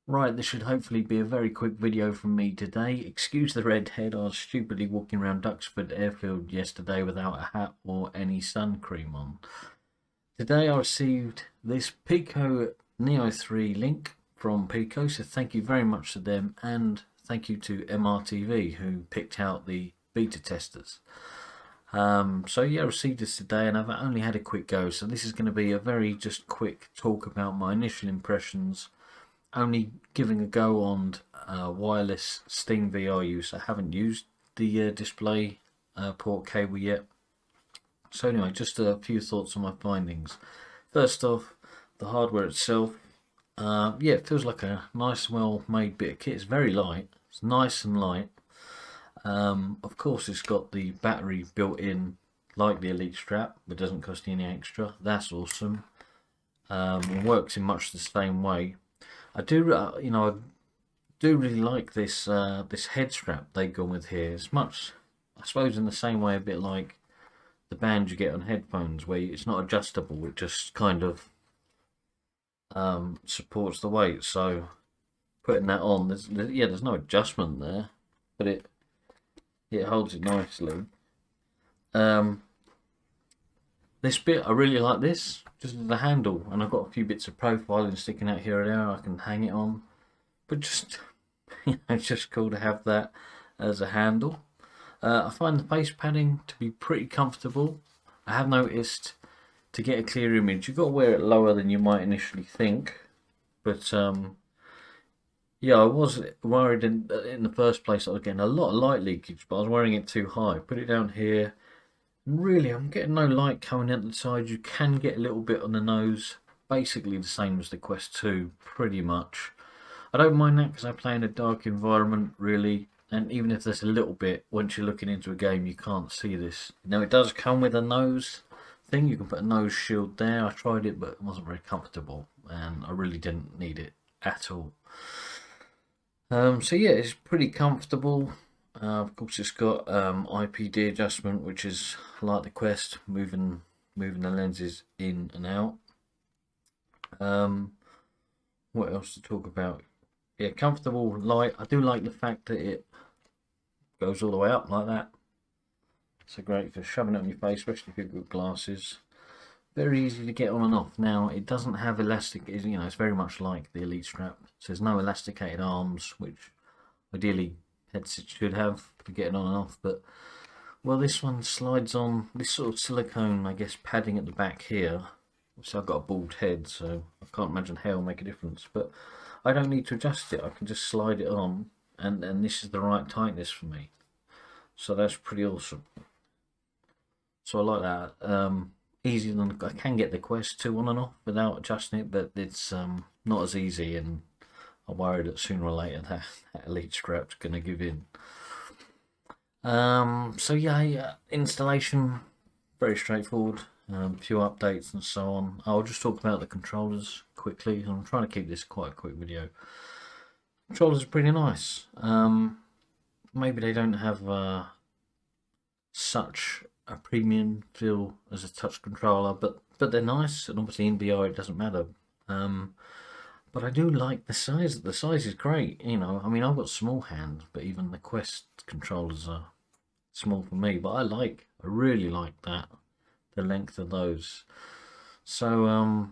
Right, this should hopefully be a very quick video from me today. Excuse the red head, I was stupidly walking around Duxford Airfield yesterday without a hat or any sun cream on. Today I received this Pico Neo 3 link from Pico, so thank you very much to them, and thank you to MRTV who picked out the beta testers. So yeah, I received this today and I've only had a quick go, so this is going to be a very just quick talk about my initial impressions, only giving a go on wireless SteamVR use. I haven't used the display port cable yet. So anyway, just a few thoughts on my findings. First off, the hardware itself. Yeah, it feels like a nice, well-made bit of kit. It's very light. It's nice and light. Of course, it's got the battery built in, like the Elite strap, but doesn't cost you any extra. That's awesome. It works in much the same way. I do, I do really like this this head strap they've gone with here. It's much, I suppose, in the same way, a bit like the band you get on headphones, where it's not adjustable. It just kind of supports the weight. So putting that on, there's no adjustment there, but it holds it nicely. Um, this bit I really like this, just the handle, and I've got a few bits of profiling sticking out here and there. I can hang it on, but just it's just cool to have that as a handle. I find the face padding to be pretty comfortable. I have noticed to get a clear image, you've got to wear it lower than you might initially think. But yeah, I was worried in the first place I was getting a lot of light leakage, but I was wearing it too high. Put it down here, and really I'm getting no light coming out the side. You can get a little bit on the nose, basically the same as the Quest 2, pretty much. I don't mind that because I play in a dark environment, really, and even if there's a little bit, once you're looking into a game, you can't see this. Now, it does come with a nose thing. You can put a nose shield there. I tried it, but it wasn't very comfortable, and I really didn't need it at all. So yeah, it's pretty comfortable. Of course, it's got IPD adjustment, which is like the Quest, moving the lenses in and out. What else to talk about? Yeah, comfortable, light. I do like the fact that it goes all the way up like that. So great for shoving it on your face, especially if you've got glasses. Very easy to get on and off. Now, it doesn't have elastic, it's very much like the Elite strap. So there's no elasticated arms, which ideally headsets should have for getting on and off. But, well, this one slides on, this sort of silicone, I guess, padding at the back here. So I've got a bald head, so I can't imagine how it'll make a difference. But I don't need to adjust it. I can just slide it on, and this is the right tightness for me. So that's pretty awesome. So I like that. Easier than I can get the Quest 2 on and off without adjusting it, but it's not as easy, and I'm worried that sooner or later that Elite strap's going to give in. So yeah, installation very straightforward. Few updates and so on. I'll just talk about the controllers quickly. I'm trying to keep this quite a quick video. Controllers are pretty nice. Maybe they don't have such a premium feel as a touch controller, but they're nice, and obviously in VR it doesn't matter. But I do like the size. The size is great. I mean, I've got small hands, but even the Quest controllers are small for me. But I really like that, the length of those. So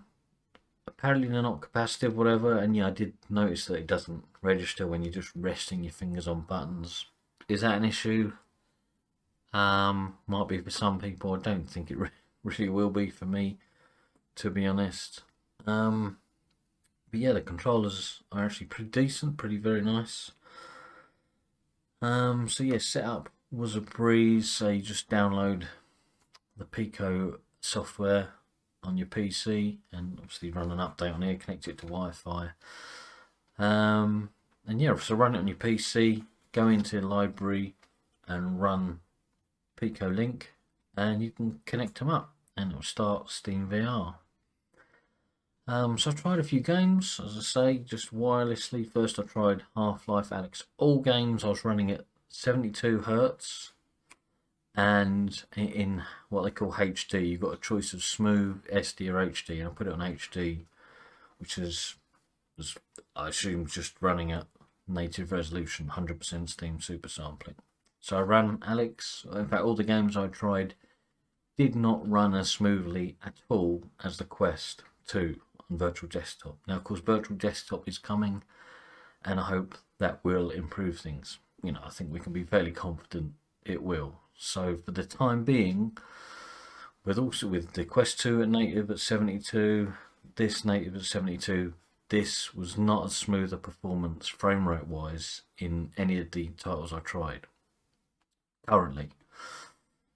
apparently they're not capacitive, whatever. And yeah, I did notice that it doesn't register when you're just resting your fingers on buttons. Is that an issue? Might be for some people. I don't think it really will be for me, to be honest. But yeah, the controllers are actually pretty decent, very nice. So yeah, setup was a breeze. So you just download the Pico software on your PC and obviously run an update on here, connect it to Wi-Fi. And yeah, so run it on your PC, go into the library and run Pico Link, and you can connect them up and it'll start SteamVR. So I've tried a few games, as I say, just wirelessly. First I tried Half-Life Alyx. All games I was running at 72 Hertz and in what they call HD. You've got a choice of smooth, SD or HD, and I put it on HD, which is was, I assume, just running at native resolution, 100% Steam super sampling. So I ran Alex. In fact, all the games I tried did not run as smoothly at all as the Quest 2 on virtual desktop. Now, of course, virtual desktop is coming, and I hope that will improve things. You know, I think we can be fairly confident it will. So for the time being, with the Quest 2 at native at 72, this native at 72, this was not as smooth a performance frame rate wise in any of the titles I tried currently.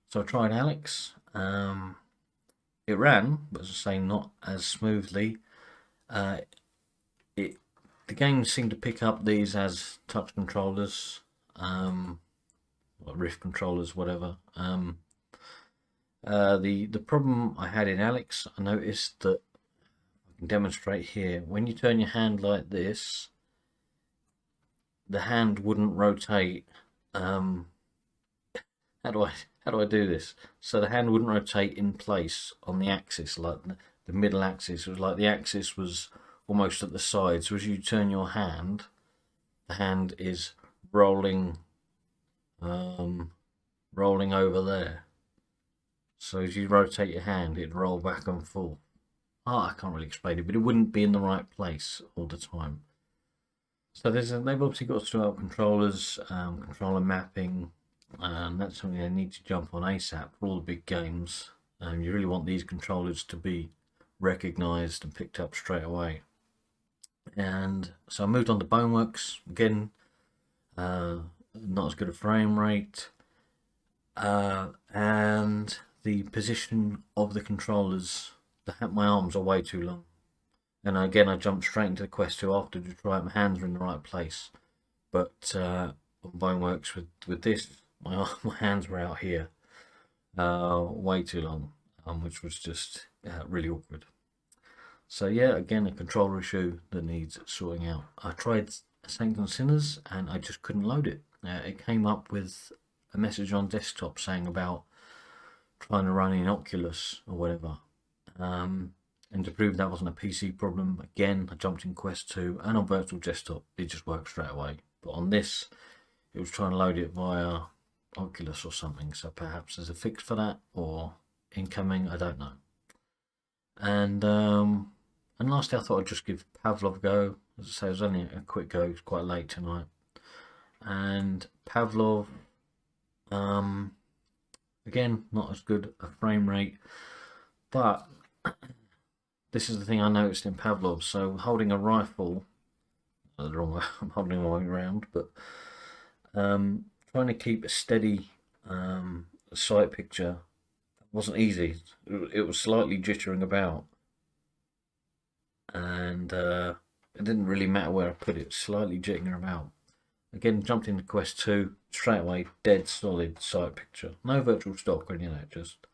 So I tried Alex. It ran, but as I say, not as smoothly. The game seemed to pick up these as touch controllers, Rift controllers, whatever. The problem I had in Alex, I noticed that, I can demonstrate here, when you turn your hand like this, the hand wouldn't rotate. How do I do this? So the hand wouldn't rotate in place on the axis, like the middle axis. It was like the axis was almost at the side. So as you turn your hand, the hand is rolling over there. So as you rotate your hand, it'd roll back and forth. I can't really explain it, but it wouldn't be in the right place all the time. So they've obviously got to sort out controllers, controller mapping, and that's something they need to jump on ASAP for all the big games. You really want these controllers to be recognized and picked up straight away. And so I moved on to Boneworks again. Not as good a frame rate, and the position of the controllers, my arms are way too long. And again, I jumped straight into the Quest 2 after to try my hands are in the right place. But on Boneworks with this, my hands were out here, way too long, which was just really awkward. So yeah, again, a controller issue that needs sorting out. I tried Saints and Sinners and I just couldn't load it. It came up with a message on desktop saying about trying to run in Oculus or whatever. And to prove that wasn't a PC problem, again, I jumped in Quest 2 and on virtual desktop, it just worked straight away. But on this, it was trying to load it via Oculus or something. So perhaps there's a fix for that, or incoming, I don't know. And lastly, I thought I'd just give Pavlov a go. As I say, it was only a quick go. It's quite late tonight. And Pavlov, again, not as good a frame rate, but this is the thing I noticed in Pavlov. So holding a rifle, the wrong way, I'm holding the way around, but trying to keep a steady sight picture wasn't easy. It was slightly jittering about, and it didn't really matter where I put it, slightly jittering about. Again, jumped into Quest 2, straight away, dead solid sight picture. No virtual stock or anything like that, just.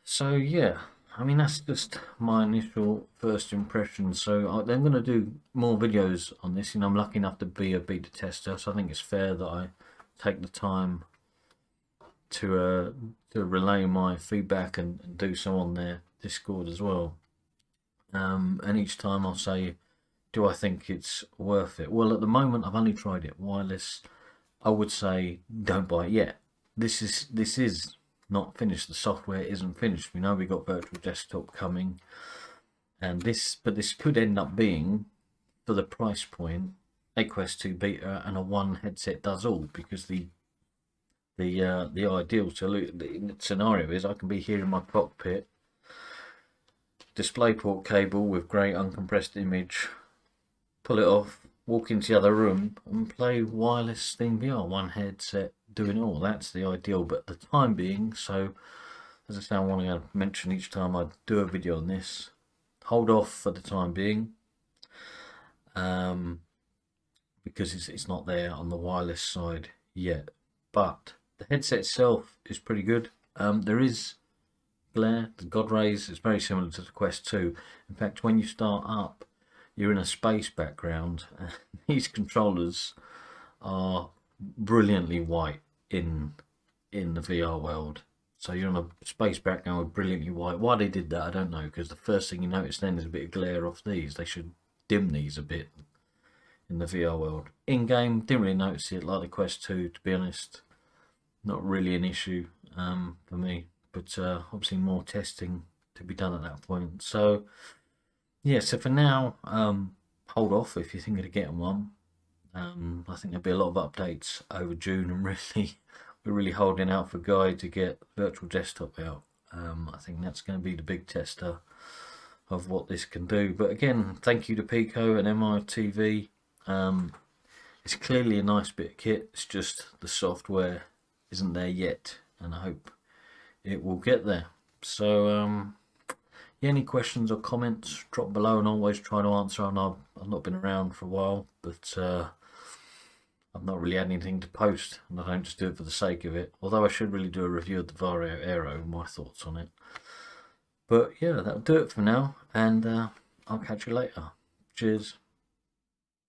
So yeah, I mean, that's just my initial first impression. So I'm going to do more videos on this. You know, I'm lucky enough to be a beta tester, so I think it's fair that I take the time to relay my feedback and do so on their Discord as well. And each time I'll say, do I think it's worth it? Well, at the moment, I've only tried it wireless. I would say don't buy it yet. This is not finished. The software isn't finished. We know we got virtual desktop coming, and this could end up being, for the price point, a Quest 2 beta and a one headset does all, because the ideal scenario is I can be here in my cockpit, DisplayPort cable with great uncompressed image, pull it off, walk into the other room and play wireless SteamVR, one headset doing it all. That's the ideal, but at the time being, so as I say, I want to mention each time I do a video on this, hold off for the time being, because it's not there on the wireless side yet. But the headset itself is pretty good. There is glare, the God rays is very similar to the Quest 2. In fact, when you start up, you're in a space background. These controllers are brilliantly white in the VR world. So you're on a space background with brilliantly white. Why they did that, I don't know, because the first thing you notice then is a bit of glare off these. They should dim these a bit in the VR world. In game, didn't really notice it, like the Quest 2, to be honest. Not really an issue for me, but obviously more testing to be done at that point. So yeah, so for now, hold off if you're thinking of getting one. I think there'll be a lot of updates over June, and really, we're really holding out for Guy to get virtual desktop out. I think that's going to be the big tester of what this can do. But again, thank you to Pico and MRTV. It's clearly a nice bit of kit. It's just the software isn't there yet, and I hope it will get there. So yeah, any questions or comments, drop below, and always try to answer. I've not been around for a while, but I've not really had anything to post, and I don't just do it for the sake of it. Although I should really do a review of the Vario Aero, my thoughts on it. But yeah, that'll do it for now, and I'll catch you later. Cheers.